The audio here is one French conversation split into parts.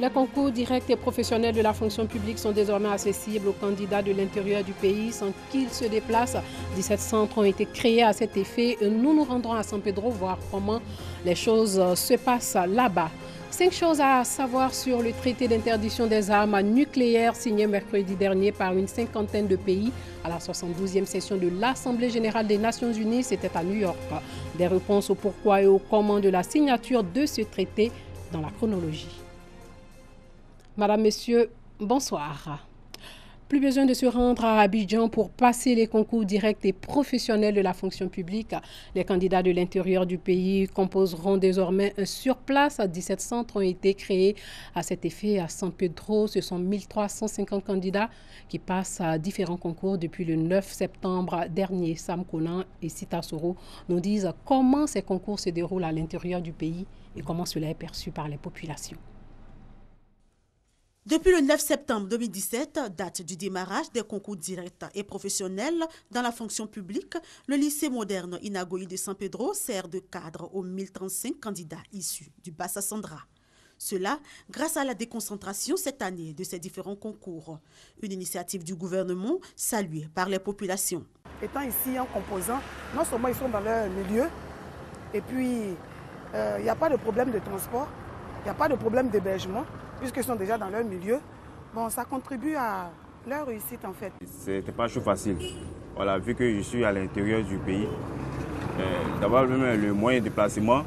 Les concours directs et professionnels de la fonction publique sont désormais accessibles aux candidats de l'intérieur du pays sans qu'ils se déplacent. 17 centres ont été créés à cet effet. Nous nous rendrons à San Pedro voir comment les choses se passent là-bas. 5 choses à savoir sur le traité d'interdiction des armes nucléaires signé mercredi dernier par une cinquantaine de pays à la 72e session de l'Assemblée générale des Nations unies. C'était à New York. Des réponses au pourquoi et au comment de la signature de ce traité dans la chronologie. Madame, Messieurs, bonsoir. Plus besoin de se rendre à Abidjan pour passer les concours directs et professionnels de la fonction publique. Les candidats de l'intérieur du pays composeront désormais sur place. 17 centres ont été créés à cet effet à San Pedro. Ce sont 1350 candidats qui passent à différents concours depuis le 9 septembre dernier. Sam Konan et Sita Soro nous disent comment ces concours se déroulent à l'intérieur du pays et comment cela est perçu par les populations. Depuis le 9 septembre 2017, date du démarrage des concours directs et professionnels dans la fonction publique, le lycée moderne Inagoyi de San Pedro sert de cadre aux 1035 candidats issus du Bassa Sandra. Cela grâce à la déconcentration cette année de ces différents concours. Une initiative du gouvernement saluée par les populations. Étant ici en composant, non seulement ils sont dans leur milieu, et puis il n'y a pas de problème de transport, il n'y a pas de problème d'hébergement, puisqu'ils sont déjà dans leur milieu. Bon, ça contribue à leur réussite en fait. C'était pas chaud facile. Voilà, vu que je suis à l'intérieur du pays, d'avoir même le moyen de déplacement,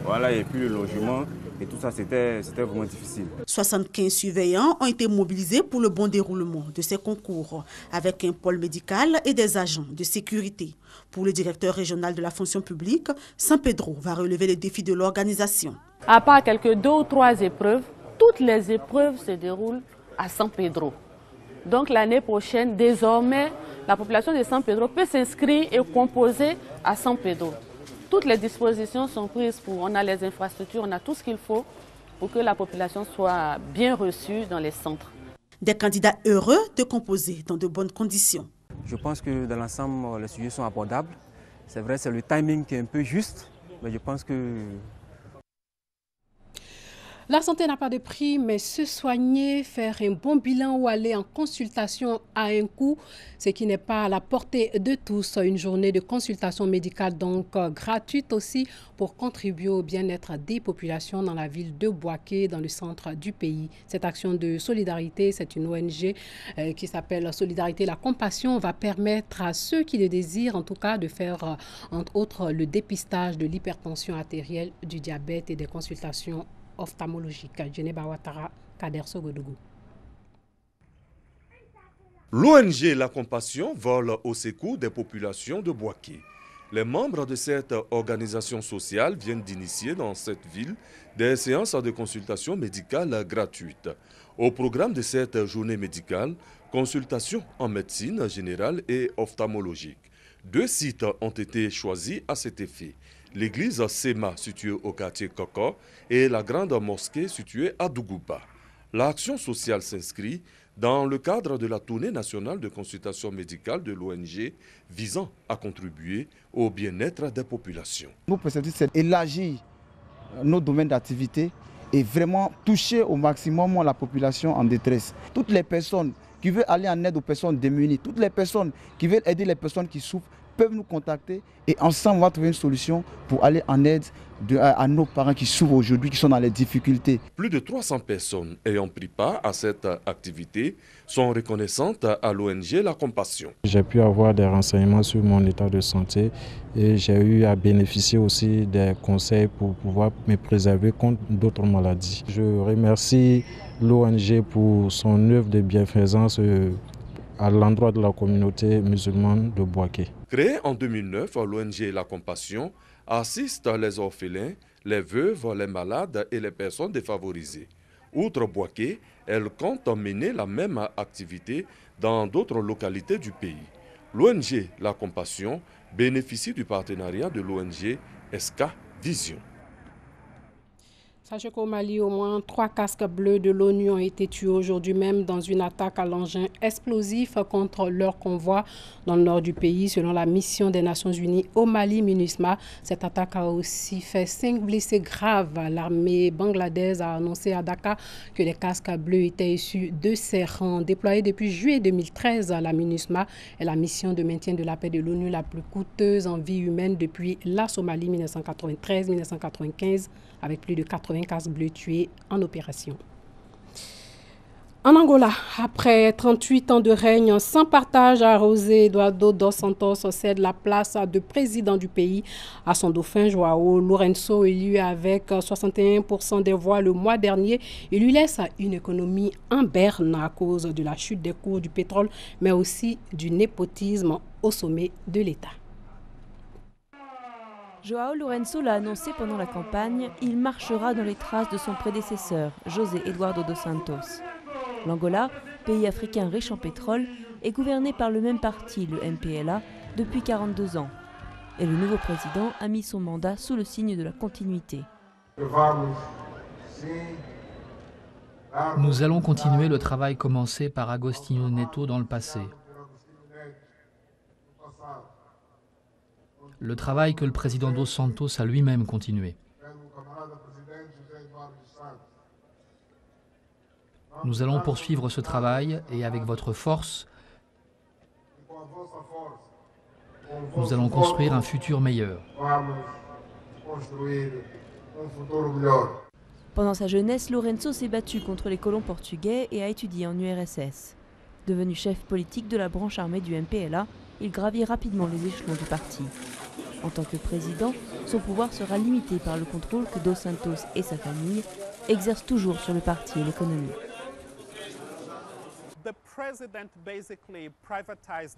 voilà, et puis le logement, et tout ça, c'était vraiment difficile. 75 surveillants ont été mobilisés pour le bon déroulement de ces concours, avec un pôle médical et des agents de sécurité. Pour le directeur régional de la fonction publique, San Pedro va relever les défis de l'organisation. À part quelques 2 ou 3 épreuves, toutes les épreuves se déroulent à San Pedro. Donc l'année prochaine, désormais, la population de San Pedro peut s'inscrire et composer à San Pedro. Toutes les dispositions sont prises on a les infrastructures, on a tout ce qu'il faut pour que la population soit bien reçue dans les centres. Des candidats heureux de composer dans de bonnes conditions. Je pense que dans l'ensemble, les sujets sont abordables. C'est vrai, c'est le timing qui est un peu juste, mais je pense que... La santé n'a pas de prix, mais se soigner, faire un bon bilan ou aller en consultation a un coût, ce qui n'est pas à la portée de tous. Une journée de consultation médicale donc gratuite aussi pour contribuer au bien-être des populations dans la ville de Bouaké, dans le centre du pays. Cette action de solidarité, c'est une ONG qui s'appelle Solidarité la Compassion, va permettre à ceux qui le désirent en tout cas de faire entre autres le dépistage de l'hypertension artérielle, du diabète et des consultations ophtalmologique. L'ONG La Compassion vole au secours des populations de Bouaké. Les membres de cette organisation sociale viennent d'initier dans cette ville des séances de consultation médicale gratuites. Au programme de cette journée médicale, consultation en médecine générale et ophtalmologique. 2 sites ont été choisis à cet effet. L'église Sema, située au quartier Koko, et la grande mosquée située à Dougouba. L'action sociale s'inscrit dans le cadre de la tournée nationale de consultation médicale de l'ONG visant à contribuer au bien-être des populations. Nous perspectives, c'est élargir nos domaines d'activité et vraiment toucher au maximum la population en détresse. Toutes les personnes qui veulent aller en aide aux personnes démunies, toutes les personnes qui veulent aider les personnes qui souffrent, peuvent nous contacter et ensemble on va trouver une solution pour aller en aide à nos parents qui souffrent aujourd'hui, qui sont dans les difficultés. Plus de 300 personnes ayant pris part à cette activité sont reconnaissantes à l'ONG La Compassion. J'ai pu avoir des renseignements sur mon état de santé et j'ai eu à bénéficier aussi des conseils pour pouvoir me préserver contre d'autres maladies. Je remercie l'ONG pour son œuvre de bienfaisance à l'endroit de la communauté musulmane de Bouaké. Créée en 2009, l'ONG La Compassion assiste les orphelins, les veuves, les malades et les personnes défavorisées. Outre Bouaké, elle compte mener la même activité dans d'autres localités du pays. L'ONG La Compassion bénéficie du partenariat de l'ONG SK Vision. Sachez qu'au Mali, au moins 3 casques bleus de l'ONU ont été tués aujourd'hui même dans une attaque à l'engin explosif contre leur convoi dans le nord du pays, selon la mission des Nations Unies au Mali, MINUSMA. Cette attaque a aussi fait 5 blessés graves. L'armée bangladaise a annoncé à Dakar que les casques bleus étaient issus de ses rangs. Déployés depuis juillet 2013, la MINUSMA est la mission de maintien de la paix de l'ONU la plus coûteuse en vie humaine depuis la Somalie 1993-1995, avec plus de 80 casques bleus tués en opération. En Angola, après 38 ans de règne sans partage, José Eduardo dos Santos cède la place de président du pays à son dauphin João Lourenço, élu avec 61% des voix le mois dernier. Il lui laisse une économie en berne à cause de la chute des cours du pétrole, mais aussi du népotisme au sommet de l'État. João Lourenço l'a annoncé pendant la campagne, il marchera dans les traces de son prédécesseur, José Eduardo dos Santos. L'Angola, pays africain riche en pétrole, est gouverné par le même parti, le MPLA, depuis 42 ans. Et le nouveau président a mis son mandat sous le signe de la continuité. Nous allons continuer le travail commencé par Agostinho Neto dans le passé. Le travail que le président dos Santos a lui-même continué. Nous allons poursuivre ce travail et avec votre force, nous allons construire un futur meilleur. Pendant sa jeunesse, Lourenço s'est battu contre les colons portugais et a étudié en URSS. Devenu chef politique de la branche armée du MPLA, il gravit rapidement les échelons du parti. En tant que président, son pouvoir sera limité par le contrôle que dos Santos et sa famille exercent toujours sur le parti et l'économie.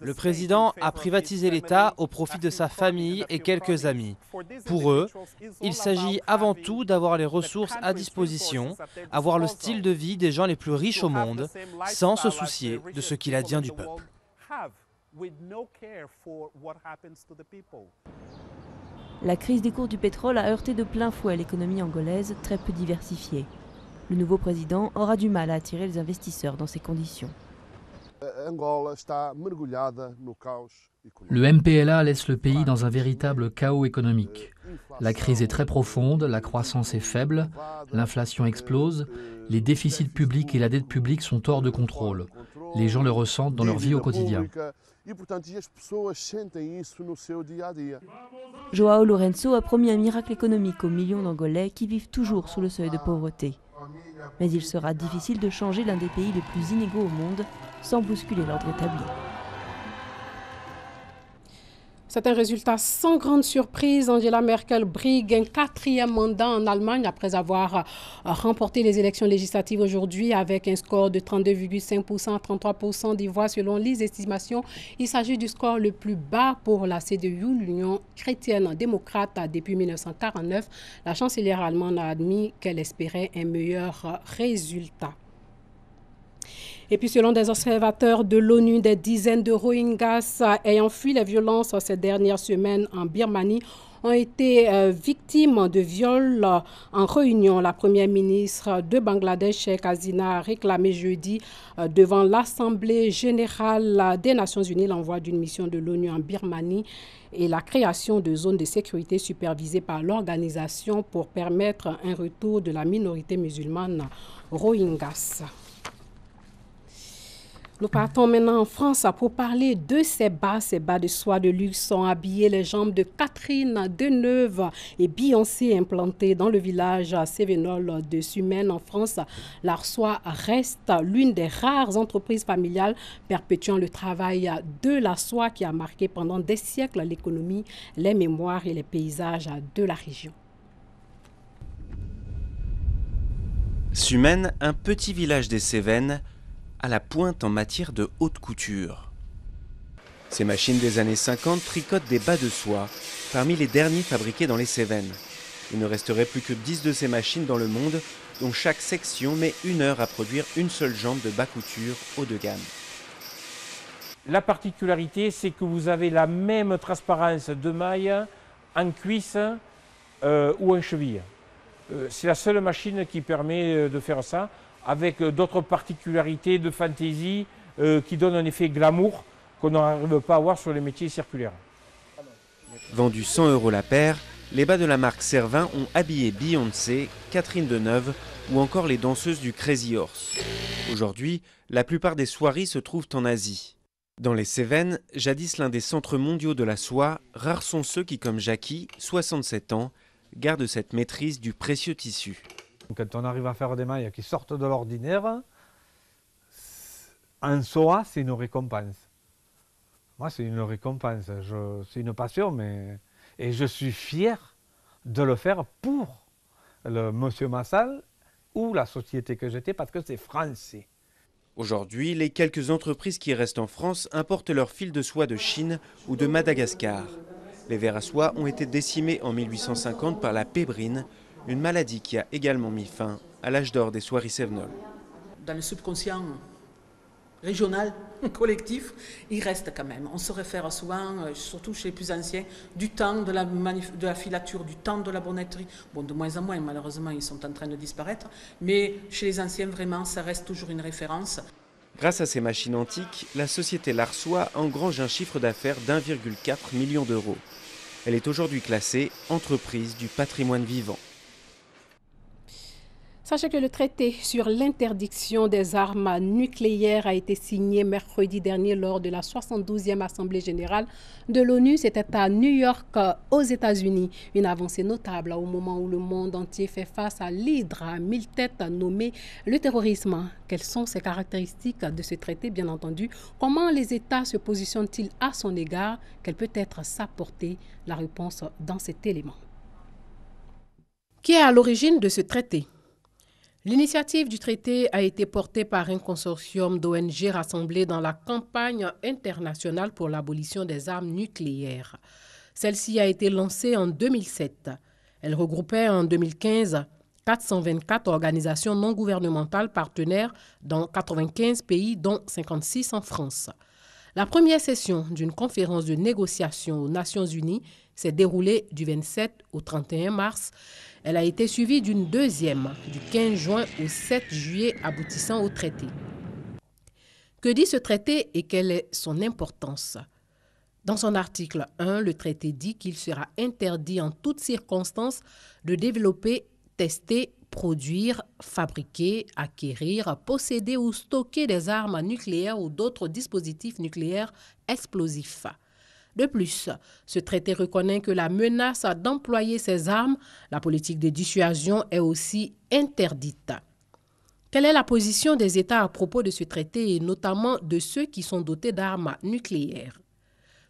Le président a privatisé l'État au profit de sa famille et quelques amis. Pour eux, il s'agit avant tout d'avoir les ressources à disposition, avoir le style de vie des gens les plus riches au monde, sans se soucier de ce qu'il advient du peuple. La crise des cours du pétrole a heurté de plein fouet l'économie angolaise, très peu diversifiée. Le nouveau président aura du mal à attirer les investisseurs dans ces conditions. Le MPLA laisse le pays dans un véritable chaos économique. La crise est très profonde, la croissance est faible, l'inflation explose, les déficits publics et la dette publique sont hors de contrôle. Les gens le ressentent dans leur vie au quotidien. João Lourenço a promis un miracle économique aux millions d'Angolais qui vivent toujours sous le seuil de pauvreté. Mais il sera difficile de changer l'un des pays les plus inégaux au monde sans bousculer l'ordre établi. C'est un résultat sans grande surprise. Angela Merkel brigue un 4e mandat en Allemagne après avoir remporté les élections législatives aujourd'hui avec un score de 32,5% à 33% des voix selon les estimations. Il s'agit du score le plus bas pour la CDU, l'Union chrétienne démocrate, depuis 1949. La chancelière allemande a admis qu'elle espérait un meilleur résultat. Et puis, selon des observateurs de l'ONU, des dizaines de Rohingyas ayant fui les violences ces dernières semaines en Birmanie ont été victimes de viols en réunion. La première ministre de Bangladesh, Sheikh Hasina, a réclamé jeudi devant l'Assemblée générale des Nations Unies l'envoi d'une mission de l'ONU en Birmanie et la création de zones de sécurité supervisées par l'organisation pour permettre un retour de la minorité musulmane Rohingyas. Nous partons maintenant en France pour parler de ces bas de soie de luxe ont habillé les jambes de Catherine Deneuve et Beyoncé implantées dans le village Cévenol de Sumène en France. L'Arsois reste l'une des rares entreprises familiales perpétuant le travail de la soie qui a marqué pendant des siècles l'économie, les mémoires et les paysages de la région. Sumène, un petit village des Cévennes, à la pointe en matière de haute couture. Ces machines des années 50 tricotent des bas de soie, parmi les derniers fabriqués dans les Cévennes. Il ne resterait plus que 10 de ces machines dans le monde, dont chaque section met 1 heure à produire une seule jambe de bas couture haut de gamme. La particularité, c'est que vous avez la même transparence de maille en cuisse ou en cheville. C'est la seule machine qui permet de faire ça, avec d'autres particularités de fantaisie qui donnent un effet glamour qu'on n'arrive pas à avoir sur les métiers circulaires. Vendu 100 € la paire, les bas de la marque Servin ont habillé Beyoncé, Catherine Deneuve ou encore les danseuses du Crazy Horse. Aujourd'hui, la plupart des soieries se trouvent en Asie. Dans les Cévennes, jadis l'un des centres mondiaux de la soie, rares sont ceux qui, comme Jackie, 67 ans, gardent cette maîtrise du précieux tissu. Quand on arrive à faire des mailles qui sortent de l'ordinaire, en soie, c'est une récompense. Moi, c'est une récompense, c'est une passion, et je suis fier de le faire pour le monsieur Massal ou la société que j'étais, parce que c'est français. Aujourd'hui, les quelques entreprises qui restent en France importent leurs fils de soie de Chine ou de Madagascar. Les vers à soie ont été décimés en 1850 par la pébrine, une maladie qui a également mis fin à l'âge d'or des soieries cévenoles. Dans le subconscient régional, collectif, il reste quand même. On se réfère souvent, surtout chez les plus anciens, du temps de la filature, du temps de la bonnetterie. Bon, de moins en moins, malheureusement, ils sont en train de disparaître. Mais chez les anciens, vraiment, ça reste toujours une référence. Grâce à ces machines antiques, la société Larsois engrange un chiffre d'affaires d'1,4 million d'euros. Elle est aujourd'hui classée entreprise du patrimoine vivant. Sachez que le traité sur l'interdiction des armes nucléaires a été signé mercredi dernier lors de la 72e Assemblée générale de l'ONU. C'était à New York, aux États-Unis. Une avancée notable au moment où le monde entier fait face à l'hydre à 1000 têtes nommée le terrorisme. Quelles sont ces caractéristiques de ce traité, bien entendu? Comment les États se positionnent-ils à son égard? Quelle peut être sa portée? La réponse dans cet élément. Qui est à l'origine de ce traité? L'initiative du traité a été portée par un consortium d'ONG rassemblés dans la campagne internationale pour l'abolition des armes nucléaires. Celle-ci a été lancée en 2007. Elle regroupait en 2015 424 organisations non gouvernementales partenaires dans 95 pays, dont 56 en France. La première session d'une conférence de négociation aux Nations Unies s'est déroulée du 27 au 31 mars. Elle a été suivie d'une deuxième du 15 juin au 7 juillet aboutissant au traité. Que dit ce traité et quelle est son importance? Dans son article 1, le traité dit qu'il sera interdit en toutes circonstances de développer, tester, produire, fabriquer, acquérir, posséder ou stocker des armes nucléaires ou d'autres dispositifs nucléaires explosifs. De plus, ce traité reconnaît que la menace d'employer ces armes, la politique de dissuasion est aussi interdite. Quelle est la position des États à propos de ce traité et notamment de ceux qui sont dotés d'armes nucléaires?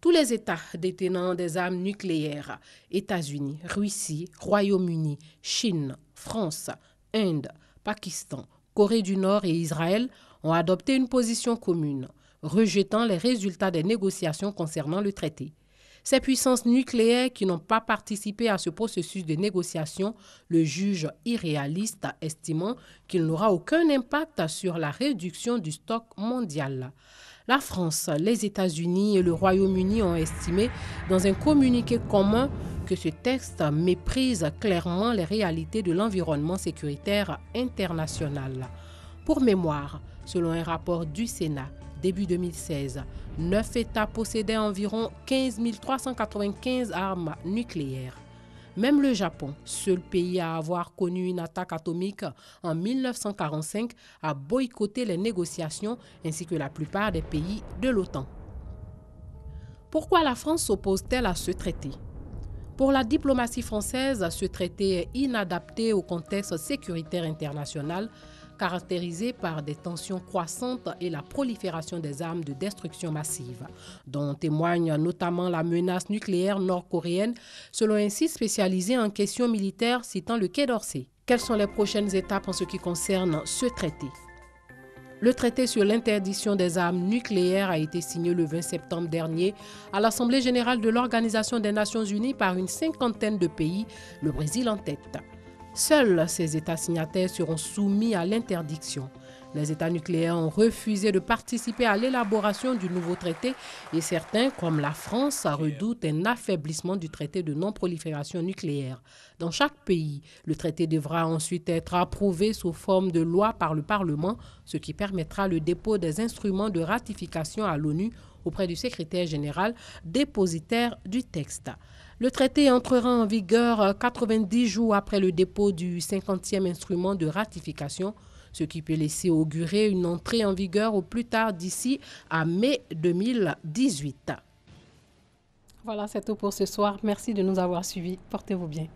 Tous les États détenant des armes nucléaires, États-Unis, Russie, Royaume-Uni, Chine, France, Inde, Pakistan, Corée du Nord et Israël ont adopté une position commune, rejetant les résultats des négociations concernant le traité. Ces puissances nucléaires qui n'ont pas participé à ce processus de négociation le jugent irréaliste, estimant qu'il n'aura aucun impact sur la réduction du stock mondial. La France, les États-Unis et le Royaume-Uni ont estimé dans un communiqué commun que ce texte méprise clairement les réalités de l'environnement sécuritaire international. Pour mémoire, selon un rapport du Sénat, début 2016, 9 États possédaient environ 15 395 armes nucléaires. Même le Japon, seul pays à avoir connu une attaque atomique en 1945, a boycotté les négociations ainsi que la plupart des pays de l'OTAN. Pourquoi la France s'oppose-t-elle à ce traité? Pour la diplomatie française, ce traité est inadapté au contexte sécuritaire international, caractérisé par des tensions croissantes et la prolifération des armes de destruction massive, dont témoigne notamment la menace nucléaire nord-coréenne, selon un site spécialisé en questions militaires citant le Quai d'Orsay. Quelles sont les prochaines étapes en ce qui concerne ce traité? Le traité sur l'interdiction des armes nucléaires a été signé le 20 septembre dernier à l'Assemblée générale de l'Organisation des Nations Unies par une cinquantaine de pays, le Brésil en tête. Seuls ces États signataires seront soumis à l'interdiction. Les États nucléaires ont refusé de participer à l'élaboration du nouveau traité et certains, comme la France, redoutent un affaiblissement du traité de non-prolifération nucléaire. Dans chaque pays, le traité devra ensuite être approuvé sous forme de loi par le Parlement, ce qui permettra le dépôt des instruments de ratification à l'ONU auprès du secrétaire général dépositaire du texte. Le traité entrera en vigueur 90 jours après le dépôt du 50e instrument de ratification, ce qui peut laisser augurer une entrée en vigueur au plus tard d'ici à mai 2018. Voilà, c'est tout pour ce soir. Merci de nous avoir suivis. Portez-vous bien.